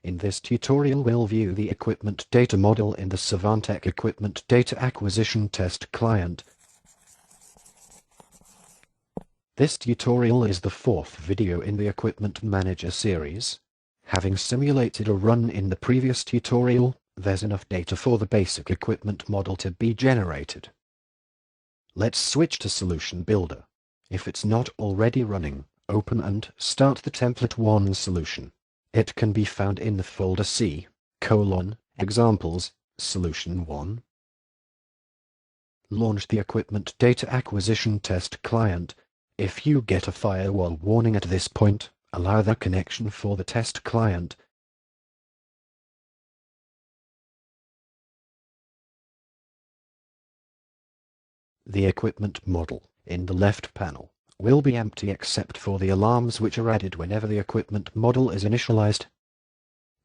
In this tutorial we'll view the equipment data model in the Savantec Equipment Data Acquisition Test Client. This tutorial is the fourth video in the Equipment Manager series. Having simulated a run in the previous tutorial, there's enough data for the basic equipment model to be generated. Let's switch to Solution Builder. If it's not already running, open and start the Template 1 solution. It can be found in the folder C, Examples, Solution 1. Launch the Equipment Data Acquisition Test Client. If you get a firewall warning at this point, allow the connection for the test client. The equipment model, in the left panel, will be empty except for the alarms which are added whenever the equipment model is initialized.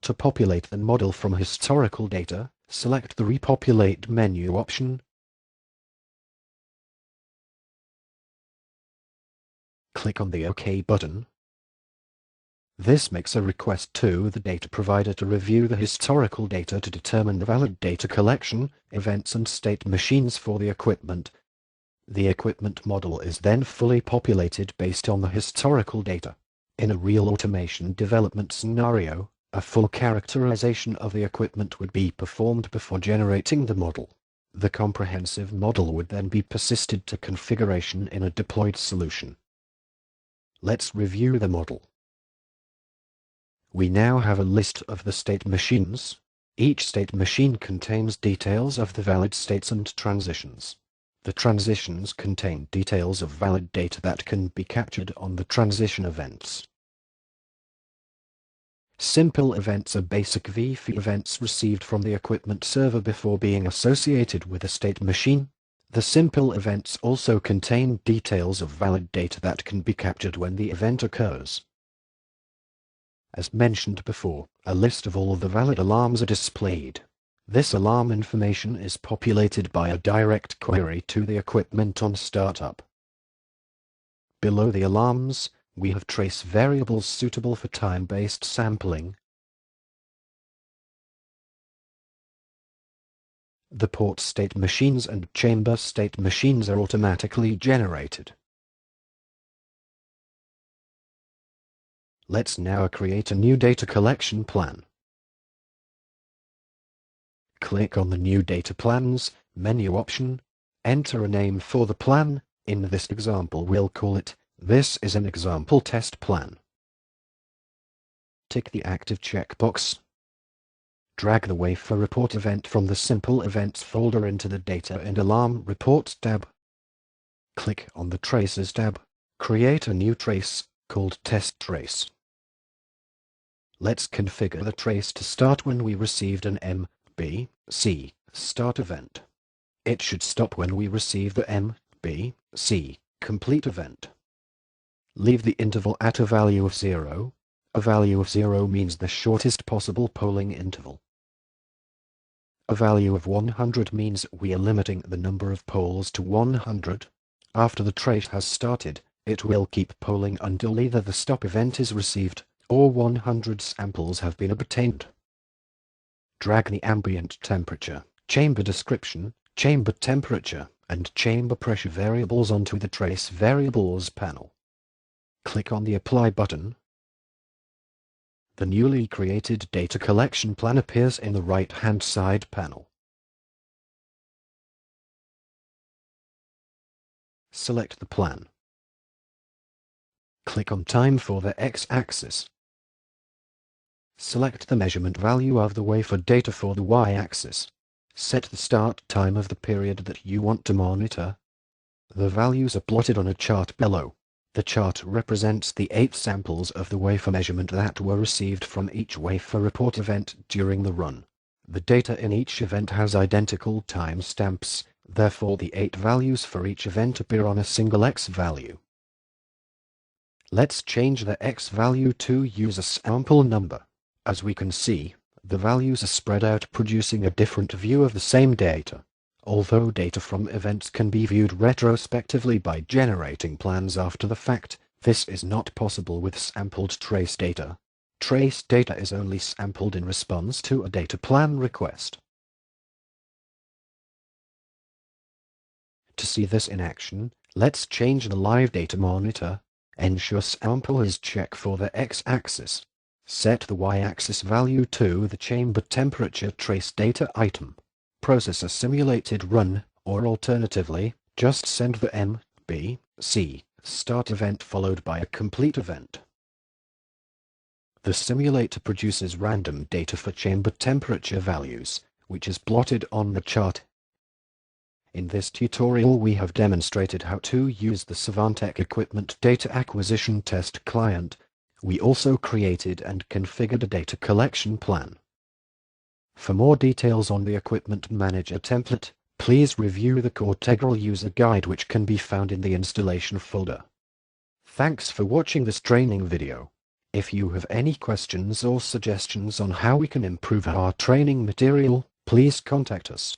To populate the model from historical data, select the Repopulate menu option. Click on the OK button. This makes a request to the data provider to review the historical data to determine the valid data collection, events and state machines for the equipment. The equipment model is then fully populated based on the historical data. In a real automation development scenario, a full characterization of the equipment would be performed before generating the model. The comprehensive model would then be persisted to configuration in a deployed solution. Let's review the model. We now have a list of the state machines. Each state machine contains details of the valid states and transitions. The transitions contain details of valid data that can be captured on the transition events. Simple events are basic VF events received from the equipment server before being associated with a state machine. The simple events also contain details of valid data that can be captured when the event occurs. As mentioned before, a list of all of the valid alarms are displayed. This alarm information is populated by a direct query to the equipment on startup. Below the alarms, we have trace variables suitable for time-based sampling. The port state machines and chamber state machines are automatically generated. Let's now create a new data collection plan. Click on the New Data Plans menu option. Enter a name for the plan. In this example we'll call it, "This is an example test plan." Tick the Active checkbox. Drag the Wafer Report event from the Simple Events folder into the Data and Alarm Reports tab. Click on the Traces tab. Create a new trace, called Test Trace. Let's configure the trace to start when we received an MBC start event. It should stop when we receive the MBC complete event. Leave the interval at a value of 0. A value of 0 means the shortest possible polling interval. A value of 100 means we are limiting the number of polls to 100. After the trace has started, it will keep polling until either the stop event is received or 100 samples have been obtained. Drag the ambient temperature, chamber description, chamber temperature, and chamber pressure variables onto the Trace Variables panel. Click on the Apply button. The newly created data collection plan appears in the right-hand side panel. Select the plan. Click on Time for the X-axis. Select the measurement value of the wafer data for the Y-axis. Set the start time of the period that you want to monitor. The values are plotted on a chart below. The chart represents the 8 samples of the wafer measurement that were received from each wafer report event during the run. The data in each event has identical timestamps, therefore the 8 values for each event appear on a single X value. Let's change the X value to use a sample number. As we can see, the values are spread out, producing a different view of the same data. Although data from events can be viewed retrospectively by generating plans after the fact, this is not possible with sampled trace data. Trace data is only sampled in response to a data plan request. To see this in action, let's change the live data monitor. Ensure sample is checked for the x-axis. Set the y-axis value to the chamber temperature trace data item. Process a simulated run, or alternatively, just send the M, B, C start event followed by a complete event. The simulator produces random data for chamber temperature values, which is plotted on the chart. In this tutorial we have demonstrated how to use the Savantec Equipment Data Acquisition Test Client. We also created and configured a data collection plan. For more details on the Equipment Manager template, please review the CoreTegral user guide which can be found in the installation folder. Thanks for watching this training video. If you have any questions or suggestions on how we can improve our training material, please contact us.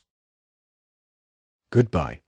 Goodbye.